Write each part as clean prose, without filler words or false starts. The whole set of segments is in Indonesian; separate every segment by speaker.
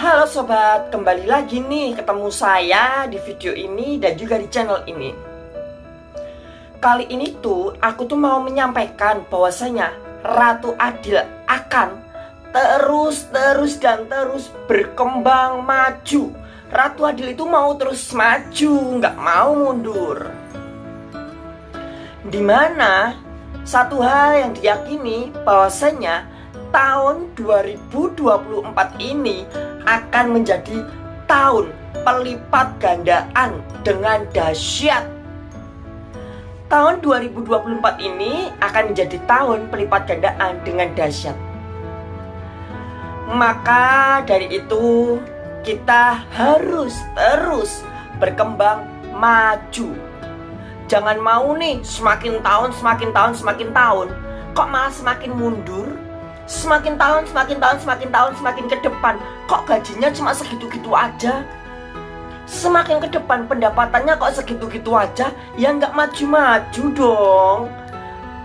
Speaker 1: Halo sobat, kembali lagi nih ketemu saya di video ini dan juga di channel ini. Kali ini tuh aku mau menyampaikan bahwasanya Ratu Adil akan terus berkembang maju. Ratu Adil itu mau terus maju, nggak mau mundur. Dimana satu hal yang diyakini bahwasanya tahun 2024 ini akan menjadi tahun pelipat gandaan dengan dahsyat. Tahun 2024 ini akan menjadi tahun pelipat gandaan dengan dahsyat. Maka dari itu kita harus terus berkembang maju. Jangan mau nih semakin tahun kok malah semakin mundur. Semakin tahun semakin ke depan kok gajinya cuma segitu-gitu aja. Semakin ke depan pendapatannya kok segitu-gitu aja. Ya nggak maju-maju dong.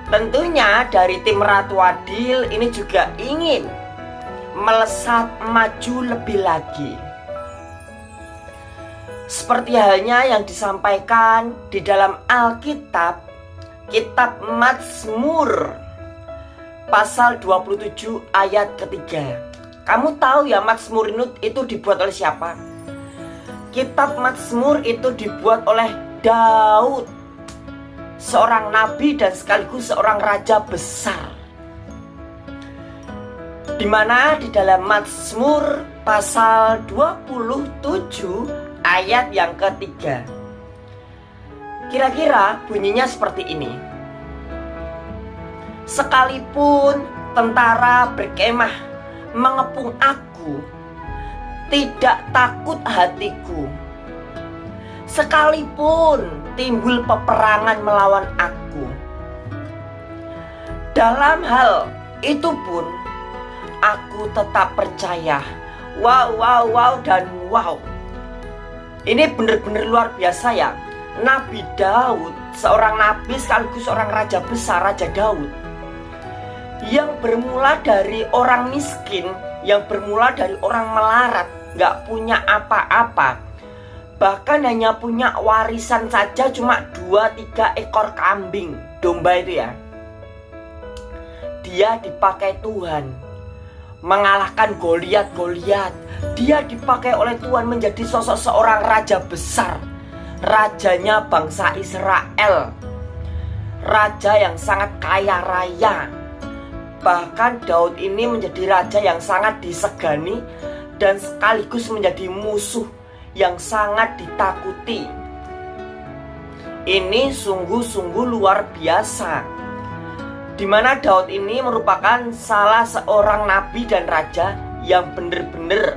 Speaker 1: Tentunya dari tim Ratu Adil ini juga ingin melesat maju lebih lagi. Seperti halnya yang disampaikan di dalam Alkitab, Kitab Mazmur pasal 27 ayat ketiga. Kamu tahu ya Mazmur itu dibuat oleh siapa? Kitab Mazmur itu dibuat oleh Daud, seorang nabi dan sekaligus seorang raja besar. Dimana di dalam Mazmur pasal 27 ayat yang ketiga, kira-kira bunyinya seperti ini. Sekalipun tentara berkemah mengepung aku, tidak takut hatiku. Sekalipun timbul peperangan melawan aku, dalam hal itu pun aku tetap percaya. Wow dan wow. Ini benar-benar luar biasa ya. Nabi Daud, seorang nabi sekaligus seorang raja besar, Raja Daud, yang bermula dari orang miskin, yang bermula dari orang melarat, gak punya apa-apa, bahkan hanya punya warisan saja cuma 2-3 ekor kambing domba itu ya. Dia dipakai Tuhan mengalahkan Goliat. Dia dipakai oleh Tuhan menjadi sosok seorang raja besar, rajanya bangsa Israel, raja yang sangat kaya raya. Bahkan Daud ini menjadi raja yang sangat disegani dan sekaligus menjadi musuh yang sangat ditakuti. Ini sungguh-sungguh luar biasa, dimana Daud ini merupakan salah seorang nabi dan raja yang benar-benar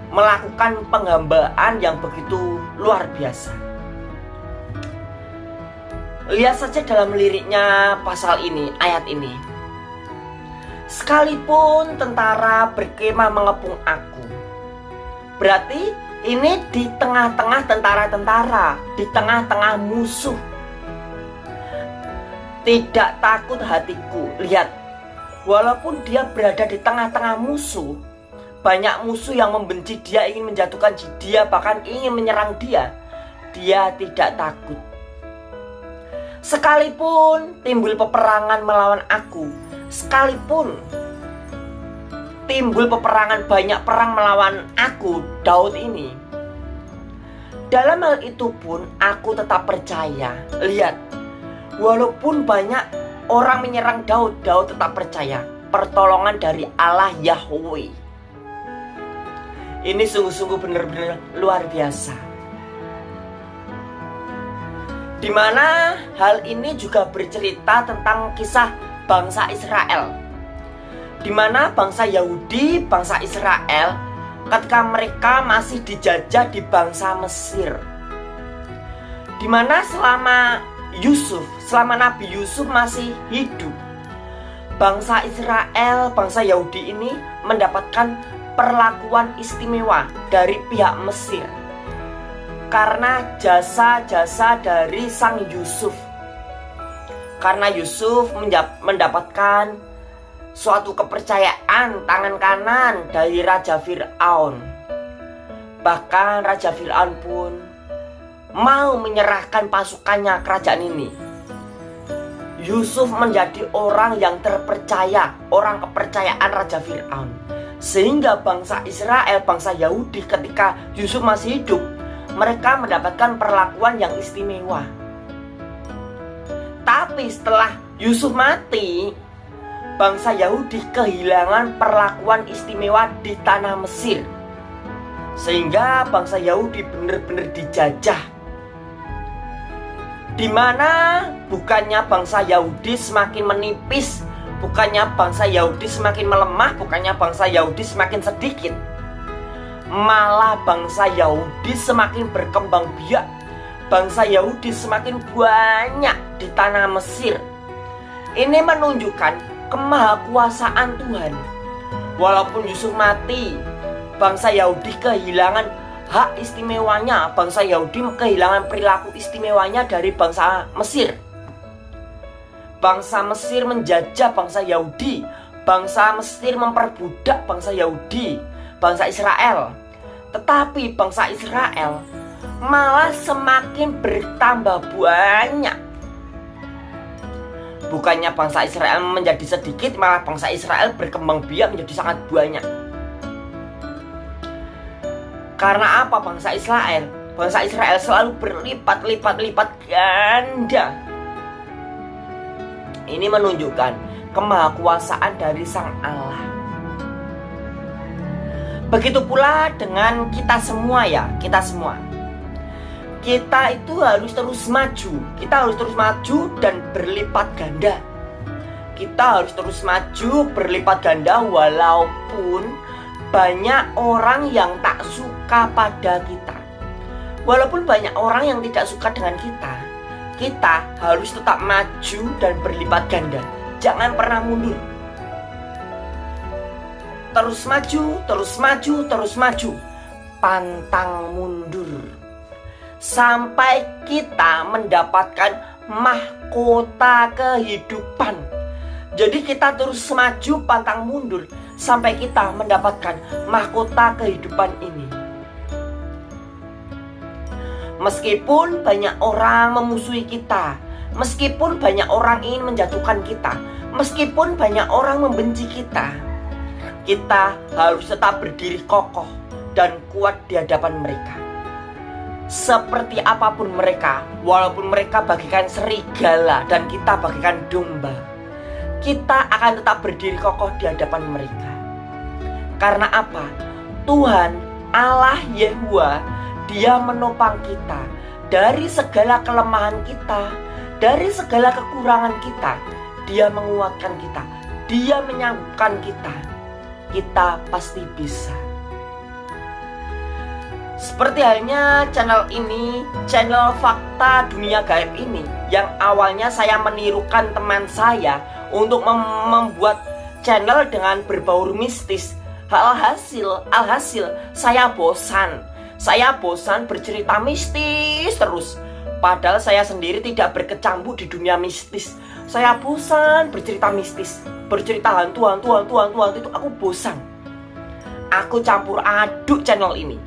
Speaker 1: melakukan penghambaan yang begitu luar biasa. Lihat saja dalam liriknya pasal ini, ayat ini. Sekalipun tentara berkemah mengepung aku. Berarti ini di tengah-tengah tentara-tentara, di tengah-tengah musuh. Tidak takut hatiku. Lihat, walaupun dia berada di tengah-tengah musuh, banyak musuh yang membenci dia, ingin menjatuhkan dia, bahkan ingin menyerang dia, dia tidak takut. Sekalipun timbul peperangan melawan aku, sekalipun timbul peperangan, banyak perang melawan aku, Daud ini, dalam hal itu pun aku tetap percaya. Lihat, walaupun banyak orang menyerang Daud, Daud tetap percaya pertolongan dari Allah Yahweh. Ini sungguh-sungguh benar-benar luar biasa. Dimana hal ini juga bercerita tentang kisah bangsa Israel, dimana bangsa Yahudi, bangsa Israel, ketika mereka masih dijajah di bangsa Mesir, dimana selama Nabi Yusuf masih hidup, bangsa Israel, bangsa Yahudi ini mendapatkan perlakuan istimewa dari pihak Mesir karena jasa-jasa dari sang Yusuf. Karena Yusuf mendapatkan suatu kepercayaan tangan kanan dari Raja Fir'aun. Bahkan Raja Fir'aun pun mau menyerahkan pasukannya kerajaan ini. Yusuf menjadi orang yang terpercaya, orang kepercayaan Raja Fir'aun. Sehingga bangsa Israel, bangsa Yahudi ketika Yusuf masih hidup, mereka mendapatkan perlakuan yang istimewa. Tapi setelah Yusuf mati, bangsa Yahudi kehilangan perlakuan istimewa di tanah Mesir. Sehingga bangsa Yahudi benar-benar dijajah. Di mana bukannya bangsa Yahudi semakin menipis, bukannya bangsa Yahudi semakin melemah, bukannya bangsa Yahudi semakin sedikit, malah bangsa Yahudi semakin berkembang biak. Bangsa Yahudi semakin banyak di tanah Mesir. Ini menunjukkan kemahakuasaan Tuhan. Walaupun Yusuf mati, bangsa Yahudi kehilangan hak istimewanya. Bangsa Yahudi kehilangan perilaku istimewanya dari bangsa Mesir. Bangsa Mesir menjajah bangsa Yahudi. Bangsa Mesir memperbudak bangsa Yahudi, bangsa Israel. Tetapi bangsa Israel malah semakin bertambah banyak. Bukannya bangsa Israel menjadi sedikit, malah bangsa Israel berkembang biak menjadi sangat banyak. Karena apa bangsa Israel? Bangsa Israel selalu berlipat-lipat ganda. Ini menunjukkan kemahakuasaan dari Sang Allah. Begitu pula dengan kita semua ya, kita semua. Kita itu harus terus maju. Kita harus terus maju dan berlipat ganda. Kita harus terus maju berlipat ganda walaupun banyak orang yang tak suka pada kita. Walaupun banyak orang yang tidak suka dengan kita, kita harus tetap maju dan berlipat ganda. Jangan pernah mundur. Terus maju, terus maju, terus maju. Pantang mundur. Sampai kita mendapatkan mahkota kehidupan. Jadi kita terus maju, pantang mundur sampai kita mendapatkan mahkota kehidupan ini. Meskipun banyak orang memusuhi kita, meskipun banyak orang ingin menjatuhkan kita, meskipun banyak orang membenci kita, kita harus tetap berdiri kokoh dan kuat di hadapan mereka. Seperti apapun mereka, walaupun mereka bagikan serigala dan kita bagikan domba, kita akan tetap berdiri kokoh di hadapan mereka. Karena apa? Tuhan Allah Yehuwa, Dia menopang kita dari segala kelemahan kita, dari segala kekurangan kita. Dia menguatkan kita, Dia menyanggupkan kita. Kita pasti bisa. Seperti halnya channel ini, channel Fakta Dunia Gaib ini, yang awalnya saya menirukan teman saya untuk membuat channel dengan berbau mistis. Alhasil saya bosan. Saya bosan bercerita mistis terus. Padahal saya sendiri tidak berkecambuk di dunia mistis. Saya bosan bercerita mistis, bercerita hantu itu aku bosan. Aku campur aduk channel ini.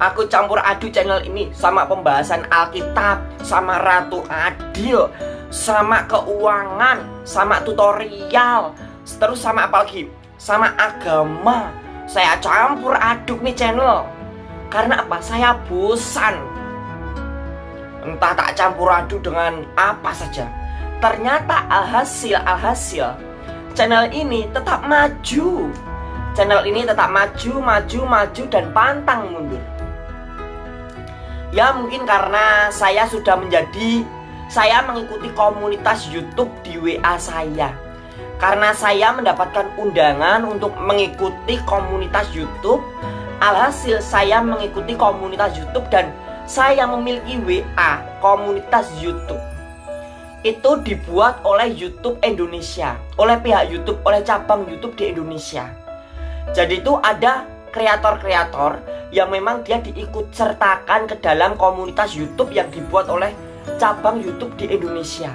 Speaker 1: Aku campur aduk channel ini sama pembahasan Alkitab, sama Ratu Adil, sama keuangan, sama tutorial, terus sama apa lagi? Sama agama. Saya campur aduk nih channel. Karena apa? Saya bosan. Entah tak campur aduk dengan apa saja. Ternyata alhasil channel ini tetap maju. Channel ini tetap maju dan pantang mundur. Ya mungkin karena saya mengikuti komunitas YouTube di WA saya. Karena saya mendapatkan undangan untuk mengikuti komunitas YouTube, alhasil saya mengikuti komunitas YouTube dan saya memiliki WA komunitas YouTube. Itu dibuat oleh YouTube Indonesia, oleh pihak YouTube, oleh cabang YouTube di Indonesia. Jadi itu ada kreator-kreator yang memang dia diikut sertakan ke dalam komunitas YouTube yang dibuat oleh cabang YouTube di Indonesia.